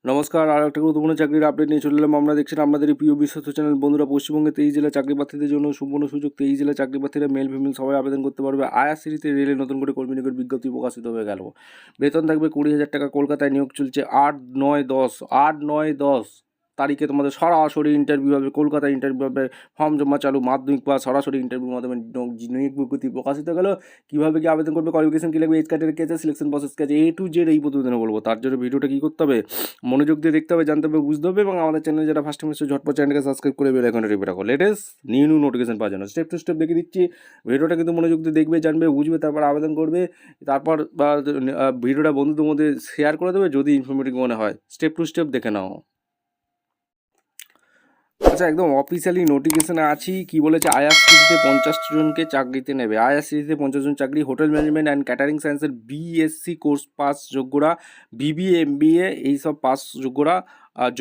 নমস্কার, আর একটা গুরুত্বপূর্ণ চাকরির আপডেট নিয়ে চলে এলাম। আমরা দেখছিলাম আমাদের এই প্রিয় বিশ্বস্ত চ্যানেল বন্ধুরা। পশ্চিমবঙ্গে 23 জেলা চাকরি প্রার্থীদের জন্য সুবর্ণ সুযোগ। 23 জেলা চাকরি প্রার্থীরা মেল ফিমেল সবাই আবেদন করতে পারবে। আইআরসিটিসি রেলে নতুন করে কর্মী নিয়োগের বিজ্ঞপ্তি প্রকাশিত হয়ে গেল। বেতন থাকবে 20,000 টাকা। কলকাতায় নিয়োগ চলছে 8, 9, 10 তারিখে তোমাদের সরাসরি ইন্টারভিউ হবে। কলকাতায় ইন্টারভিউ হবে। ফর্ম জমা চালু। মাধ্যমিক পাস। সরাসরি ইন্টারভিউর মাধ্যমে নিয়োগ বিজ্ঞপ্তি প্রকাশিত গেল। কীভাবে কি আবেদন করবে, কোয়ালিফিকেশন কী লাগবে, এজ কার্ডের কে আছে, সিলেকশন প্রসেস কে আছে, A to Z এই প্রতিবেদনে বলবো। তার জন্য ভিডিওটা কী করতে হবে, মনোযোগ দিয়ে দেখতে হবে, জানতে হবে, বুঝতে হবে। এবং আমাদের চ্যানেলে যারা ফার্স্ট টাইম এসে ঝটপট চ্যানেলকে সাবস্ক্রাইব করে বেল আইকনটা টিপে রাখো লেটেস্ট নিউ নোটিফিকেশন পাওয়ার জন্য। স্টেপ টু স্টেপ দেখে দিচ্ছি। ভিডিওটা কিন্তু মনোযোগ দিয়ে দেখবে, জানবে, বুঝবে, তারপর আবেদন করবে। তারপর ভিডিওটা বন্ধুদের মধ্যে শেয়ার করে দেবে যদি ইনফরমেটিভ মনে হয়। স্টেপ টু স্টেপ দেখে নাও। আচ্ছা, একদম অফিসিয়ালি নোটিফিকেশানে আছি। কি বলেছে, আইআরসিটিসিতে 50 জনকে চাকরিতে নেবে। আইআরসিটিসিতে 50 জন চাকরি। হোটেল ম্যানেজমেন্ট অ্যান্ড ক্যাটারিং সায়েন্সের বিএসসি কোর্স পাস যোগ্যরা, বিবিএ এমবিএ এইসব পাস যোগ্যরা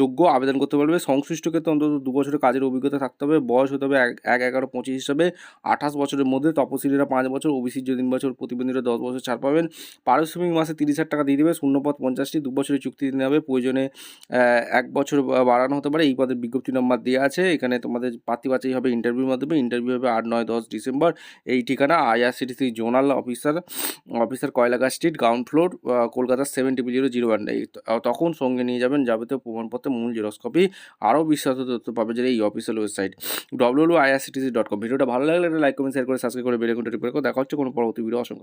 যোগ্য আবেদন করতে পারবে। সংশ্লিষ্ট ক্ষেত্রে অন্তত 2 বছরের কাজের অভিজ্ঞতা থাকতে হবে। বয়স হতে হবে 1/11/25 হিসাবে 28 বছরের মধ্যে। তপশিলীরা 5 বছর, ওবিসির 3 বছর, প্রতিবন্ধীরা 10 বছর ছাড় পাবেন। পারিশ্রমিক মাসে 30,000 টাকা দিয়ে দেবে। শূন্যপদ 50টি। 2 বছরের চুক্তি দিতে হবে। প্রয়োজনে 1 বছর বাড়ানো হতে পারে। এই পদের বিজ্ঞপ্তি নম্বর দেওয়া আছে। এখানে তোমাদের প্রার্থী বাছাই হবে ইন্টারভিউর মাধ্যমে। ইন্টারভিউ হবে 8, 9, 10 ডিসেম্বর। এই ঠিকানা IRCTC zonal officer Koilaghat street, ground floor, Kolkata 70001। তখন সঙ্গে নিয়ে যাবেন যাবতীয় প্রমাণপত্রের মূল জেরক্স কপি। আরও বিস্তারিত তথ্য পাবে যে এই অফিসিয়াল ওয়েবসাইট www.irctc.com। ভিডিওটা ভালো লাগলে একটা লাইক, কমেন্ট, শেয়ার করে, সাবস্ক্রাইব করে বেল আইকনটা টিপে রাখো। দেখা হচ্ছে কোনো পরবর্তী ভিডিও। অসংখ্য